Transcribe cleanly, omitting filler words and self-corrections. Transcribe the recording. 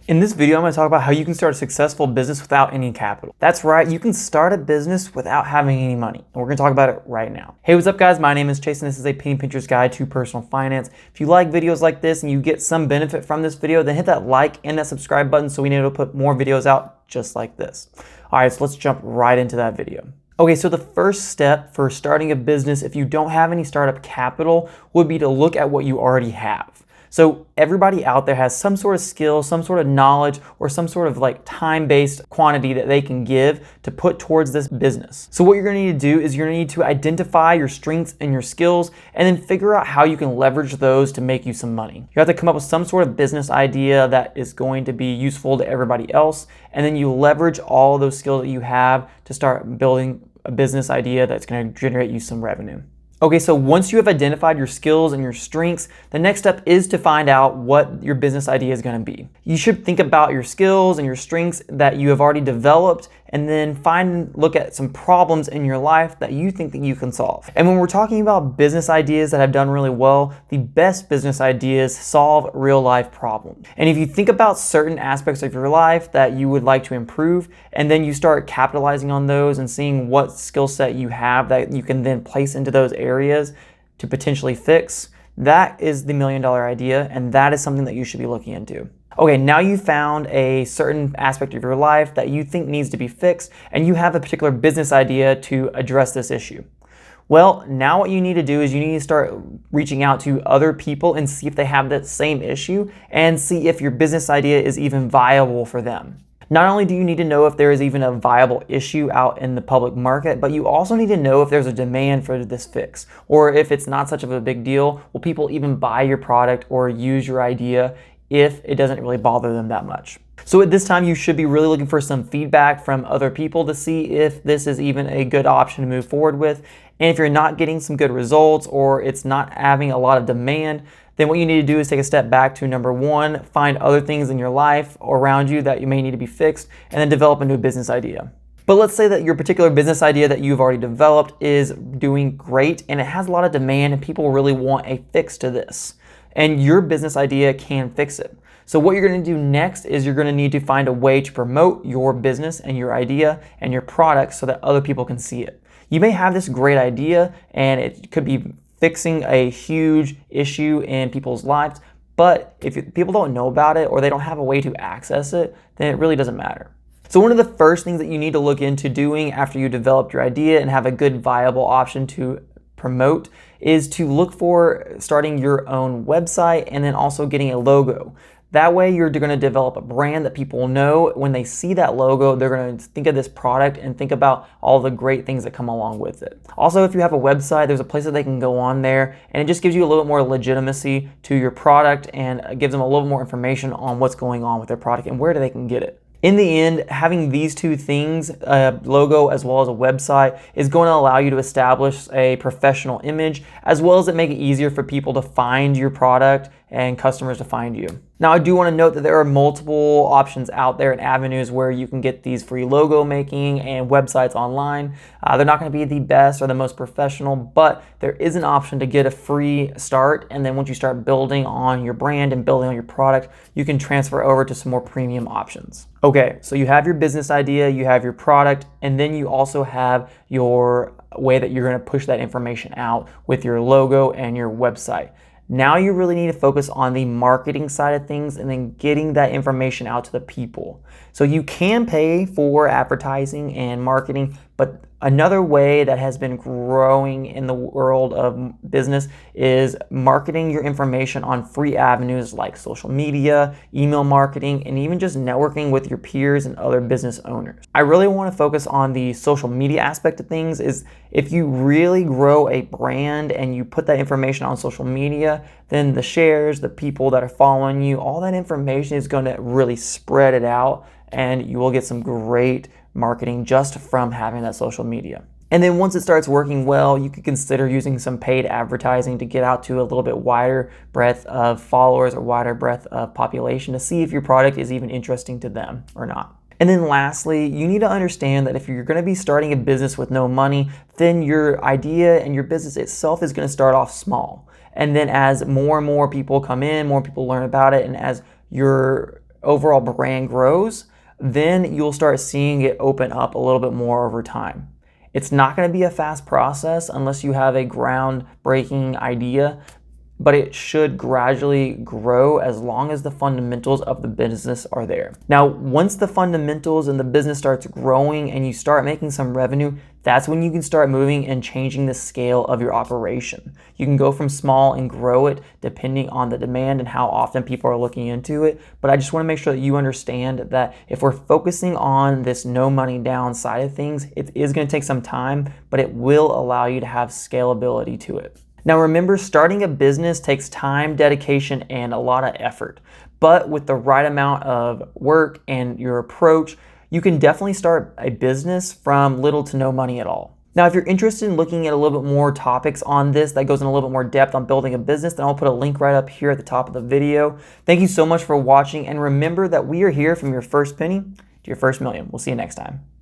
In this video, I'm going to talk about how you can start a successful business without any capital. That's right, you can start a business without having any money. And we're going to talk about it right now. Hey, what's up guys? My name is Chase and this is a penny pincher's guide to personal finance. If you like videos like this and you get some benefit from this video, then hit that like and that subscribe button so we know to put more videos out just like this. All right, so let's jump right into that video. Okay, so the first step for starting a business, if you don't have any startup capital, would be to look at what you already have. So everybody out there has some sort of skill, some sort of knowledge, or some sort of like time-based quantity that they can give to put towards this business. So what you're gonna need to do is you're gonna need to identify your strengths and your skills and then figure out how you can leverage those to make you some money. You have to come up with some sort of business idea that is going to be useful to everybody else, and then you leverage all of those skills that you have to start building a business idea that's gonna generate you some revenue. Okay, so once you have identified your skills and your strengths, the next step is to find out what your business idea is going to be. You should think about your skills and your strengths that you have already developed and then look at some problems in your life that you think that you can solve. And when we're talking about business ideas that have done really well, the best business ideas solve real life problems. And if you think about certain aspects of your life that you would like to improve, and then you start capitalizing on those and seeing what skill set you have that you can then place into those areas to potentially fix, that is the $1 million idea, and that is something that you should be looking into. Okay, now you found a certain aspect of your life that you think needs to be fixed, and you have a particular business idea to address this issue. Well, now what you need to do is you need to start reaching out to other people and see if they have that same issue and see if your business idea is even viable for them. Not only do you need to know if there is even a viable issue out in the public market, but you also need to know if there's a demand for this fix, or if it's not such of a big deal, will people even buy your product or use your idea if it doesn't really bother them that much. So at this time, you should be really looking for some feedback from other people to see if this is even a good option to move forward with. And if you're not getting some good results or it's not having a lot of demand, then what you need to do is take a step back to number one, find other things in your life or around you that you may need to be fixed, and then develop a new business idea. But let's say that your particular business idea that you've already developed is doing great and it has a lot of demand and people really want a fix to this. And your business idea can fix it. So what you're going to do next is you're going to need to find a way to promote your business and your idea and your product so that other people can see it. You may have this great idea and it could be fixing a huge issue in people's lives, but if people don't know about it or they don't have a way to access it, then it really doesn't matter. So one of the first things that you need to look into doing after you developed your idea and have a good viable option to promote is to look for starting your own website and then also getting a logo. That way you're going to develop a brand that people know. When they see that logo, they're going to think of this product and think about all the great things that come along with it. Also, if you have a website, there's a place that they can go on there and it just gives you a little bit more legitimacy to your product and gives them a little more information on what's going on with their product and where they can get it. In the end, having these two things, a logo as well as a website, is going to allow you to establish a professional image as well as it make it easier for people to find your product and customers to find you. Now, I do want to note that there are multiple options out there and avenues where you can get these free logo making and websites online. They're not going to be the best or the most professional, but there is an option to get a free start. And then once you start building on your brand and building on your product, you can transfer over to some more premium options. Okay, so you have your business idea, you have your product, and then you also have your way that you're going to push that information out with your logo and your website. Now you really need to focus on the marketing side of things and then getting that information out to the people. So you can pay for advertising and marketing, but another way that has been growing in the world of business is marketing your information on free avenues like social media, email marketing, and even just networking with your peers and other business owners. I really want to focus on the social media aspect of things. Is if you really grow a brand and you put that information on social media, then the shares, the people that are following you, all that information is going to really spread it out and you will get some great marketing just from having that social media. And then once it starts working well, you could consider using some paid advertising to get out to a little bit wider breadth of followers or wider breadth of population to see if your product is even interesting to them or not. And then lastly, you need to understand that if you're going to be starting a business with no money, then your idea and your business itself is going to start off small. And then as more and more people come in, more people learn about it, and as your overall brand grows, then you'll start seeing it open up a little bit more over time. It's not going to be a fast process unless you have a groundbreaking idea, but it should gradually grow as long as the fundamentals of the business are there. Now, once the fundamentals and the business starts growing and you start making some revenue, that's when you can start moving and changing the scale of your operation. You can go from small and grow it depending on the demand and how often people are looking into it. But I just want to make sure that you understand that if we're focusing on this no money down side of things, it is going to take some time, but it will allow you to have scalability to it. Now remember, starting a business takes time, dedication, and a lot of effort. But with the right amount of work and your approach, you can definitely start a business from little to no money at all. Now, if you're interested in looking at a little bit more topics on this that goes in a little bit more depth on building a business, then I'll put a link right up here at the top of the video. Thank you so much for watching, and remember that we are here from your first penny to your first million. We'll see you next time.